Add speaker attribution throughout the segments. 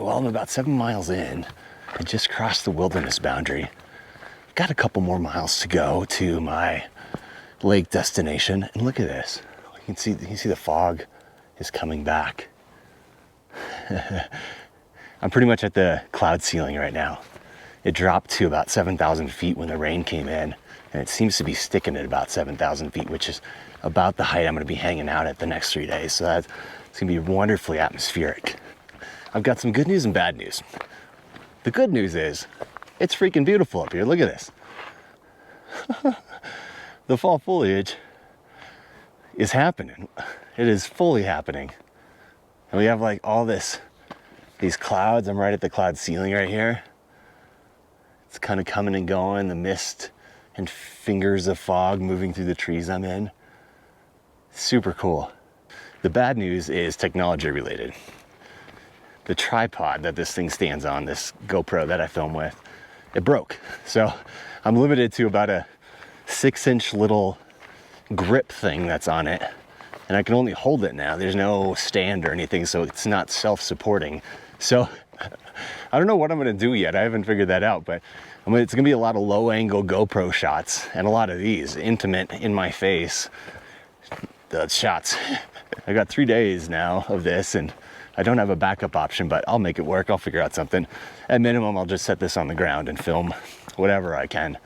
Speaker 1: well, I'm about 7 miles in. I just crossed the wilderness boundary. Got a couple more miles to go to my lake destination. And look at this. You can see the fog is coming back. I'm pretty much at the cloud ceiling right now. It dropped to about 7,000 feet when the rain came in, and it seems to be sticking at about 7,000 feet, which is about the height I'm gonna be hanging out at the next 3 days. So it's gonna be wonderfully atmospheric. I've got some good news and bad news. The good news is, it's freaking beautiful up here. Look at this. The fall foliage is happening. It is fully happening. And we have like all these clouds. I'm right at the cloud ceiling right here. It's kind of coming and going, the mist and fingers of fog moving through the trees I'm in. Super cool. The bad news is technology related. The tripod that this thing stands on, this GoPro that I film with, it broke. So I'm limited to about a 6-inch little grip thing that's on it. And I can only hold it now. There's no stand or anything, so it's not self-supporting. So I don't know what I'm gonna do yet. I haven't figured that out, but it's gonna be a lot of low-angle GoPro shots and a lot of these, intimate, in my face, the shots. I got 3 days now of this, and I don't have a backup option, but I'll make it work. I'll figure out something. At minimum, I'll just set this on the ground and film whatever I can.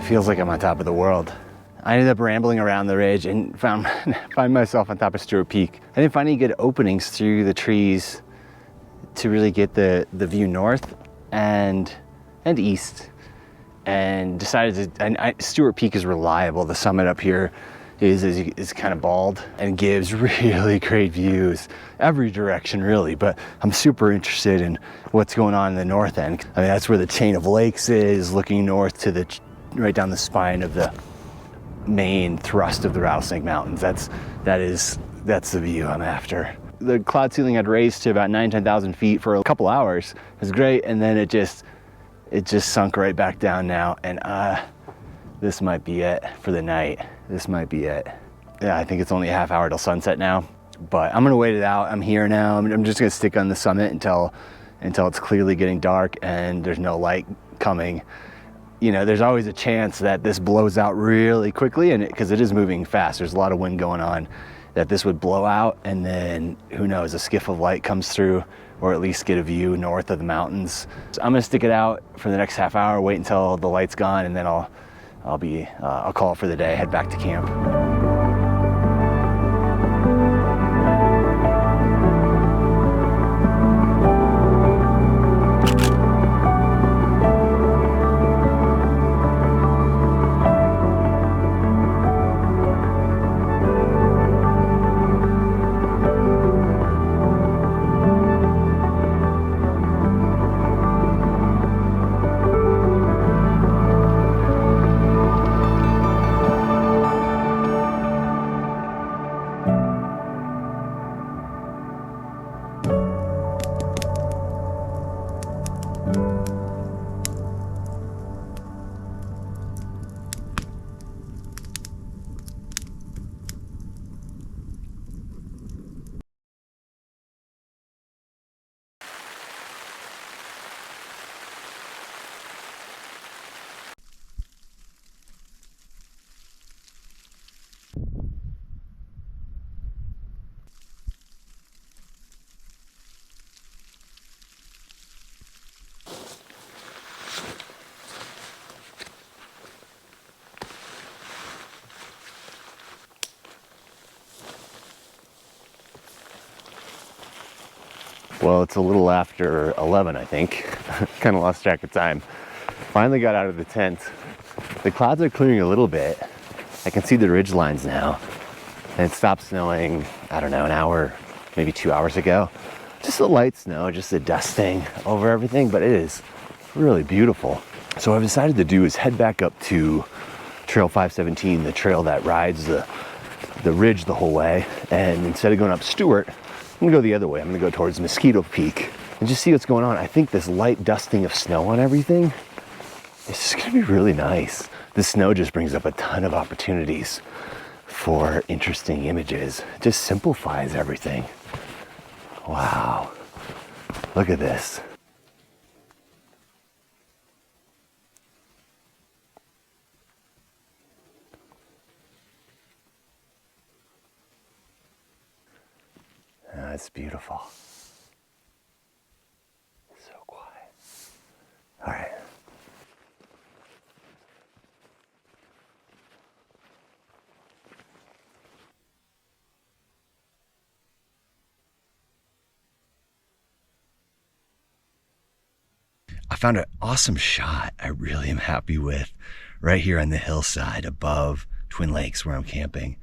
Speaker 1: Feels like I'm on top of the world. I ended up rambling around the ridge and find myself on top of Stewart Peak. I didn't find any good openings through the trees to really get the view north and east, and decided to, Stewart Peak is reliable. The summit up here is kind of bald and gives really great views every direction really, but I'm super interested in what's going on in the north end. I mean, that's where the chain of lakes is, looking north to right down the spine of the main thrust of the Rattlesnake Mountains. That's the view I'm after. The cloud ceiling had raised to about 9,000-10,000 feet for a couple hours. It was great, and then it just sunk right back down now, and this might be it for the night. This might be it. Yeah, I think it's only a half hour till sunset now, but I'm gonna wait it out. I'm here now. I'm just gonna stick on the summit until it's clearly getting dark and there's no light coming. You know, there's always a chance that this blows out really quickly, and because it is moving fast, there's a lot of wind going on, that this would blow out, and then who knows, a skiff of light comes through, or at least get a view north of the mountains. So I'm gonna stick it out for the next half hour, wait until the light's gone, and then I'll call it for the day, head back to camp. Well, it's a little after 11, I think. Kind of lost track of time. Finally got out of the tent. The clouds are clearing a little bit. I can see the ridge lines now. And it stopped snowing, I don't know, an hour, maybe 2 hours ago. Just a light snow, just a dusting over everything, but it is really beautiful. So what I've decided to do is head back up to Trail 517, the trail that rides the ridge the whole way. And instead of going up Stewart, I'm gonna go the other way. I'm gonna go towards Mosquito Peak and just see what's going on. I think this light dusting of snow on everything, it's just gonna be really nice. The snow just brings up a ton of opportunities for interesting images. It just simplifies everything. Wow, look at this. That's beautiful. So quiet. All right. I found an awesome shot I really am happy with right here on the hillside above Twin Lakes where I'm camping.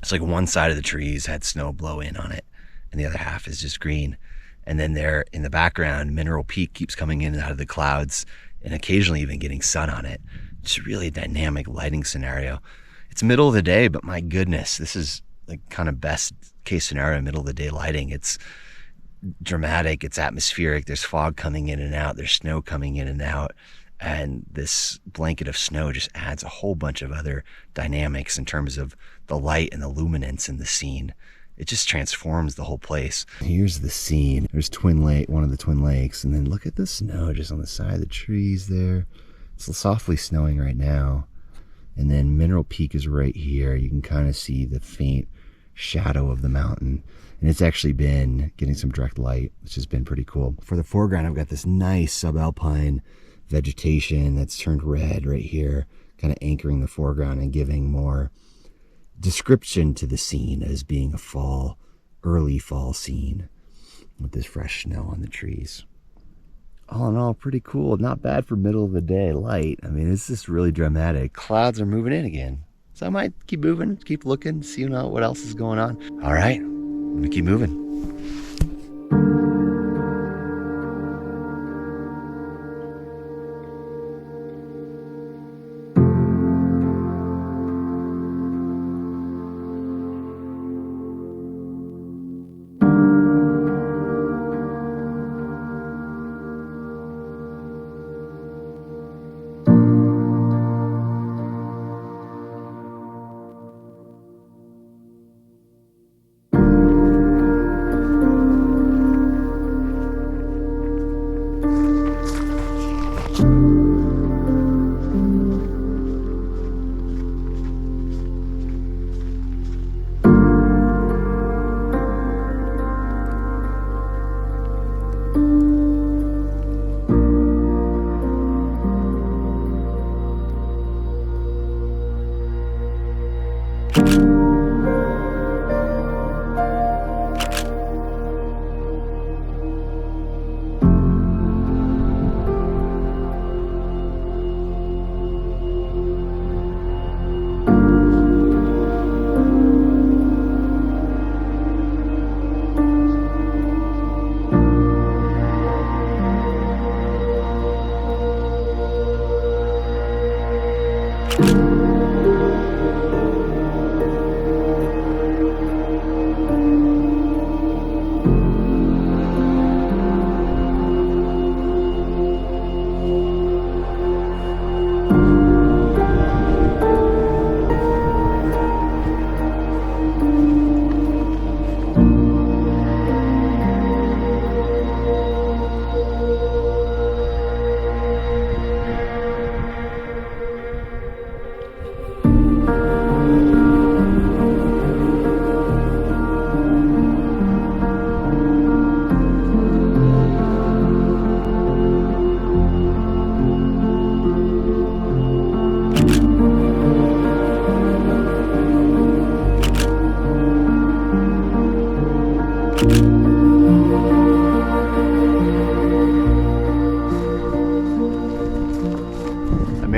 Speaker 1: It's like one side of the trees had snow blow in on it and the other half is just green. And then there in the background, Mineral Peak keeps coming in and out of the clouds and occasionally even getting sun on it. It's really a dynamic lighting scenario. It's middle of the day, but my goodness, this is like kind of best case scenario, middle of the day lighting. It's dramatic, it's atmospheric, there's fog coming in and out, there's snow coming in and out, and this blanket of snow just adds a whole bunch of other dynamics in terms of the light and the luminance in the scene. It just transforms the whole place. Here's the scene. There's Twin Lake, one of the Twin Lakes, and then look at the snow just on the side of the trees there. It's softly snowing right now. And then Mineral Peak is right here. You can kind of see the faint shadow of the mountain. And it's actually been getting some direct light, which has been pretty cool. For the foreground, I've got this nice subalpine vegetation that's turned red right here, kind of anchoring the foreground and giving more description to the scene as being a fall, early fall scene with this fresh snow on the trees. All in all, pretty cool. Not bad for middle of the day light. I mean, it's just really dramatic. Clouds are moving in again. So I might keep moving, keep looking, see what else is going on. All right, I'm gonna keep moving.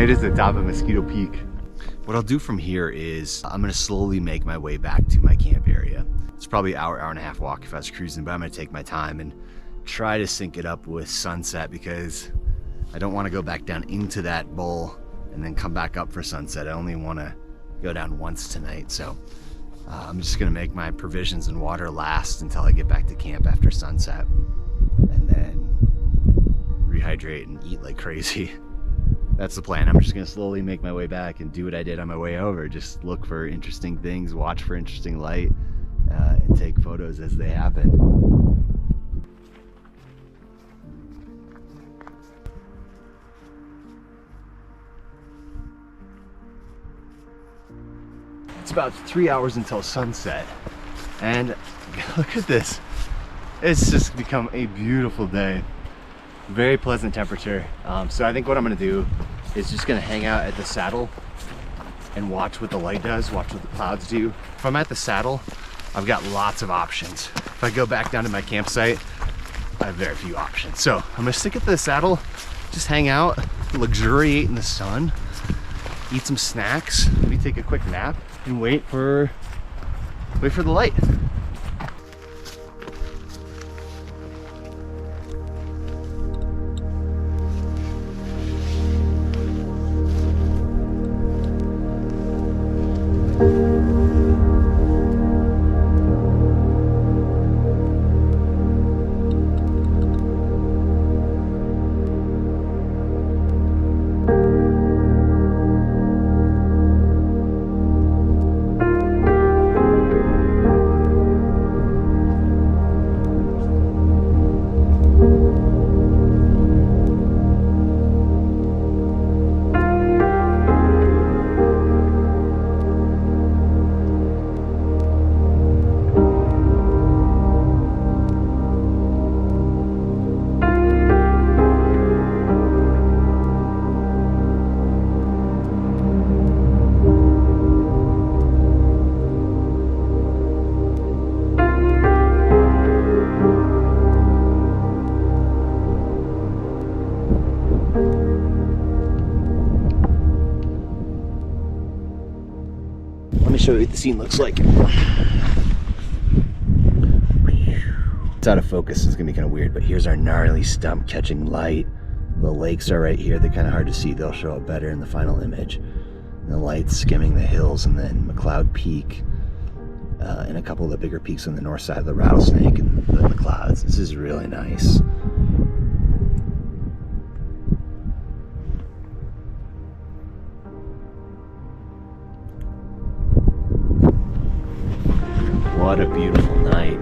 Speaker 1: Made it to the top of Mosquito Peak. What I'll do from here is I'm gonna slowly make my way back to my camp area. It's probably an hour and a half walk if I was cruising, but I'm gonna take my time and try to sync it up with sunset because I don't wanna go back down into that bowl and then come back up for sunset. I only wanna go down once tonight. So I'm just gonna make my provisions and water last until I get back to camp after sunset, and then rehydrate and eat like crazy. That's the plan. I'm just gonna slowly make my way back and do what I did on my way over. Just look for interesting things, watch for interesting light, and take photos as they happen. It's about 3 hours until sunset, and look at this. It's just become a beautiful day. Very pleasant temperature. So I think what I'm gonna do is just gonna hang out at the saddle and watch what the light does, watch what the clouds do. If I'm at the saddle, I've got lots of options. If I go back down to my campsite, I have very few options. So I'm gonna stick at the saddle, just hang out, luxuriate in the sun, eat some snacks, maybe take a quick nap, and wait for the light. Let me show you what the scene looks like. It's out of focus, it's gonna be kind of weird, but here's our gnarly stump catching light. The lakes are right here, they're kind of hard to see. They'll show up better in the final image. And the light's skimming the hills, and then McLeod Peak, and a couple of the bigger peaks on the north side of the Rattlesnake, and then the clouds. This is really nice. What a beautiful night.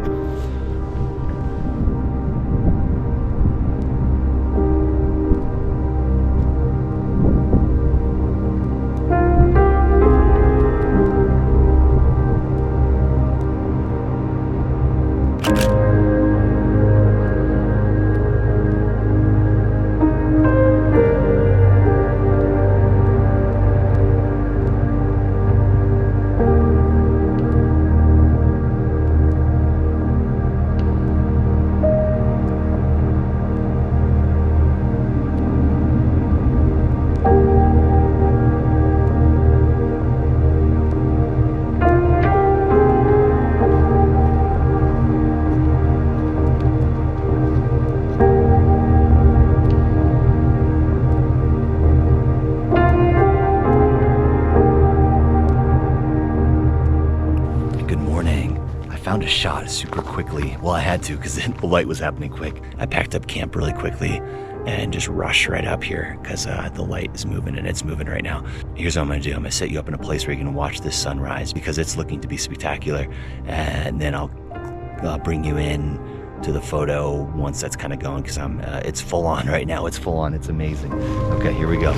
Speaker 1: Found a shot super quickly. Well, I had to because the light was happening quick. I packed up camp really quickly and just rushed right up here because the light is moving, and it's moving right now. Here's what I'm gonna do. I'm gonna set you up in a place where you can watch this sunrise because it's looking to be spectacular, and then I'll bring you in to the photo once that's kind of going, because it's full on right now. It's full on. It's amazing. Okay, here we go.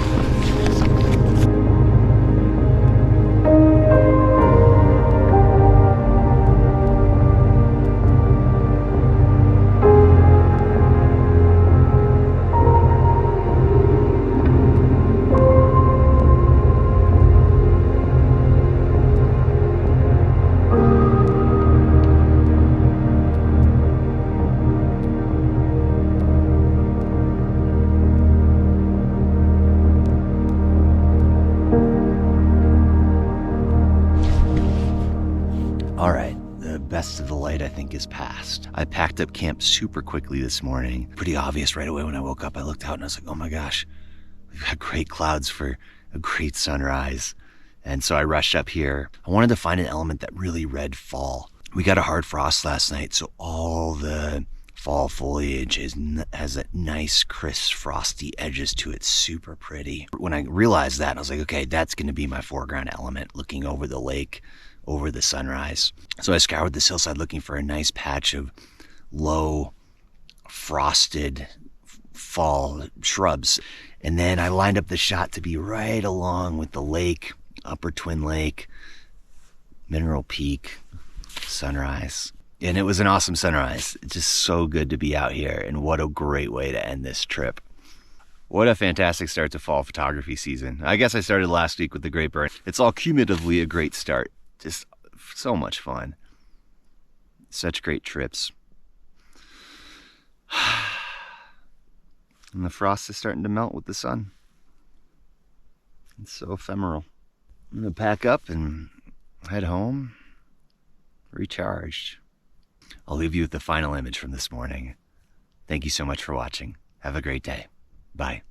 Speaker 1: best of the light, I think, is past. I packed up camp super quickly this morning. Pretty obvious right away when I woke up. I looked out and I was like, oh my gosh, we've got great clouds for a great sunrise. And so I rushed up here. I wanted to find an element that really read fall. We got a hard frost last night, so all the fall foliage has that nice, crisp, frosty edges to it, super pretty. When I realized that, I was like, okay, that's gonna be my foreground element, looking over the lake, over the sunrise. So I scoured this hillside looking for a nice patch of low, frosted fall shrubs. And then I lined up the shot to be right along with the lake, Upper Twin Lake, Mineral Peak, sunrise. And it was an awesome sunrise. It's just so good to be out here, and what a great way to end this trip. What a fantastic start to fall photography season. I guess I started last week with the Great Burn. It's all cumulatively a great start. Just so much fun. Such great trips. And the frost is starting to melt with the sun. It's so ephemeral. I'm gonna pack up and head home, recharged. I'll leave you with the final image from this morning. Thank you so much for watching. Have a great day. Bye.